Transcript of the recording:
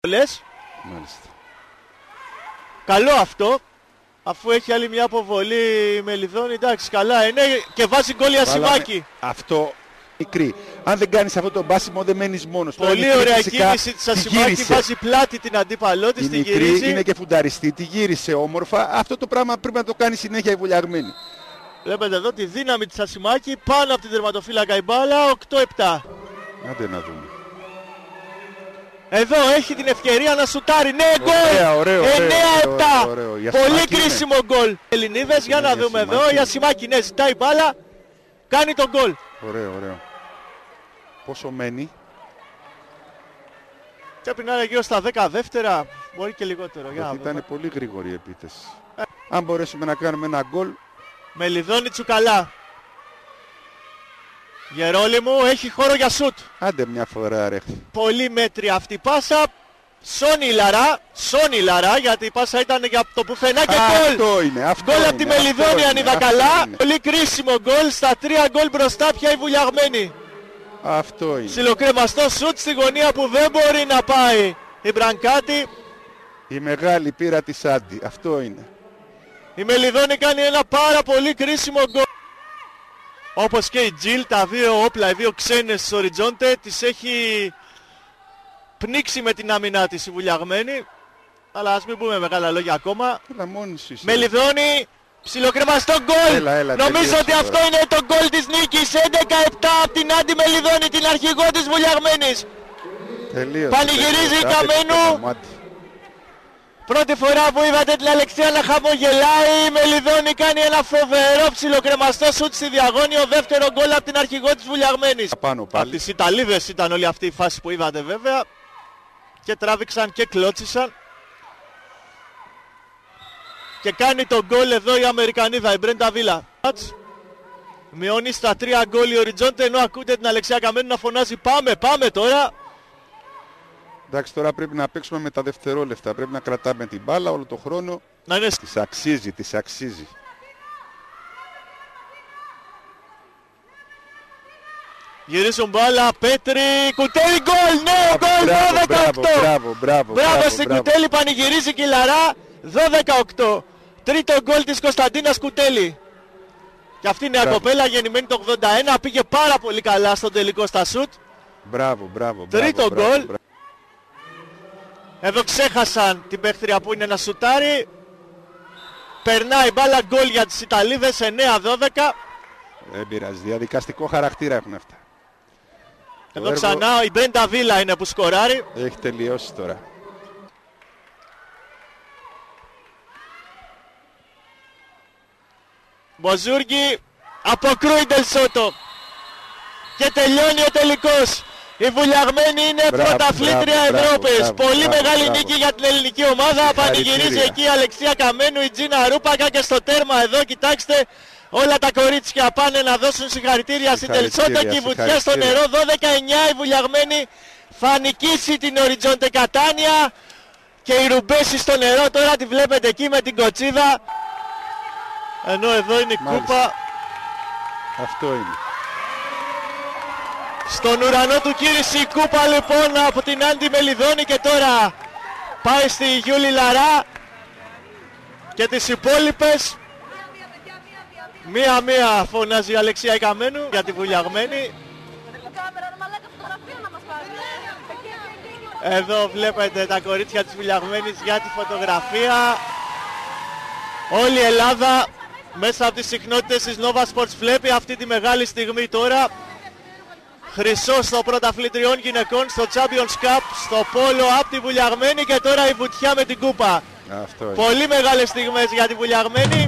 Μάλιστα. Καλό αυτό. Αφού έχει άλλη μια αποβολή η Μελιδόνη, εντάξει, καλά είναι και βάζει γκολ η Ασημάκη. Αυτό μικρή. Αν δεν κάνεις αυτό το μπάσιμο δεν μένεις μόνος. Πολύ ωραία κίνηση της Ασημάκη, βάζει πλάτη την αντίπαλό της, τη γυρίζει. Είναι και φουνταριστή, τη γύρισε όμορφα. Αυτό το πράγμα πρέπει να το κάνει συνέχεια η Βουλιαγμένη. Βλέπετε εδώ τη δύναμη της Ασημάκη, πάνω από την τερματοφύλακα η μπάλα, 8-7. Άντε να δούμε. Εδώ έχει την ευκαιρία να σουτάρει. Ναι, γκολ! 9-7. Πολύ κρίσιμο γκολ. Ελληνίδες, για να δούμε εδώ. Η Ασημάκη, ναι, ζητάει μπάλα. Κάνει τον γκολ. Ωραίο. Πόσο μένει? Πρέπει να είναι γύρω στα 10 δεύτερα. Μπορεί και λιγότερο. Ήταν πολύ γρήγορη η επίθεση. Αν μπορέσουμε να κάνουμε ένα γκολ. Μελιδόνη Τσουκαλά. Γερόλιμου, έχει χώρο για σουτ. Άντε μια φορά ρε. Πολύ μέτρια αυτή η πάσα. Σόνι Λαρά, γιατί η πάσα ήταν για το πουθενά και γκολ. Αυτό είναι. Γκολ από τη Μελιδόνη αν είδα καλά. Πολύ κρίσιμο γκολ. Στα 3 γκολ μπροστά πια η Βουλιαγμένη. Αυτό είναι. Ψιλοκρεμαστό σουτ στη γωνία που δεν μπορεί να πάει η Μπρανκάτη. Η μεγάλη πύρα της Άντι. Αυτό είναι. Η Μελιδόνη κάνει ένα πάρα πολύ κρίσιμο γκολ. Όπως και η Τζιλ, τα δύο όπλα, οι δύο ξένες στο Οριζόντε, τις έχει πνίξει με την άμυνά της η Βουλιαγμένη. Αλλά ας μην πούμε μεγάλα λόγια ακόμα. Μελιδόνη, ψιλοκρεμαστό γκολ. Νομίζω ότι αυτό είναι το γκολ της νίκης. 11-7 από την Άντι Μελιδόνη, την αρχηγό της Βουλιαγμένης. Πανηγυρίζει η Καμένου. Πρώτη φορά που είδατε την Αλεξία να χαμογελάει, η Μελιδόνη κάνει ένα φοβερό ψιλοκρεμαστό σουτ στη διαγώνιο, δεύτερο γκολ από την αρχηγό της Βουλιαγμένης. Από τις Ιταλίδες ήταν όλη αυτή η φάση που είδατε βέβαια. Και τράβηξαν και κλώτσισαν. Και κάνει τον γκολ εδώ η Αμερικανίδα, η Μπρέντα Βίλα. Μειώνει στα 3 γκολ η Οριζόντε, ενώ ακούτε την Αλεξία Καμένου να φωνάζει πάμε τώρα. Εντάξει, τώρα πρέπει να παίξουμε με τα δευτερόλεπτα. Πρέπει να κρατάμε την μπάλα όλο τον χρόνο. Να είναι... Της αξίζει. Γυρίζουν μπάλα, Πέτρη, Κουτέλη, γκολ, ναι, γκολ, 12-8. Μπράβο στην Κουτέλη, πανηγυρίζει και η Λαρά, 12-8. Τρίτο γκολ της Κωνσταντίνας Κουτέλη. Και αυτή η νέα κοπέλα γεννημένη το 81, πήγε πάρα πολύ καλά στον τελικό στα σουτ. Μπράβο. Τρίτο γκολ. Εδώ ξέχασαν την παίχτρια που είναι να σουτάρει. Περνάει μπάλα, γκολ για τις Ιταλίδες, 9-12. Δεν πειράζει, διαδικαστικό χαρακτήρα έχουν αυτά. Εδώ ξανά η Μπρέντα Βίλα είναι που σκοράρει. Έχει τελειώσει τώρα. Μποζούργη, αποκρούει Ντελσότο. Και τελειώνει ο τελικός. Η Βουλιαγμένη είναι πρωταθλήτρια Ευρώπης. Πολύ μεγάλη νίκη για την ελληνική ομάδα. Πανηγυρίζει εκεί η Αλεξία Καμένου, η Τζίνα Ρούπακα και στο τέρμα εδώ κοιτάξτε όλα τα κορίτσια πάνε να δώσουν συγχαρητήρια στην Τελσότο και η βουτιά στο νερό. 12-9 η Βουλιαγμένη θα νικήσει την Οριζόντε Κατάνια και η Ρουμπέση στο νερό τώρα τη βλέπετε εκεί με την κοτσίδα. Ενώ εδώ είναι η κούπα. Αυτό είναι. Στον ουρανό του κύρισε η κούπα λοιπόν από την Άντι Μελιδόνη και τώρα πάει στη Γιούλη Λαρά και τις υπόλοιπες. Μία φωνάζει η Αλεξία Καμένου για τη Βουλιαγμένη. Εδώ βλέπετε τα κορίτσια της Βουλιαγμένης για τη φωτογραφία. Όλη η Ελλάδα μέσα από τις συχνότητες της Nova Sports βλέπει αυτή τη μεγάλη στιγμή τώρα. Χρυσό στο πρωταθλητριών γυναικών, στο Champions Cup, στο πόλο από τη Βουλιαγμένη και τώρα η βουτιά με την κούπα. Πολύ μεγάλες στιγμές για τη Βουλιαγμένη.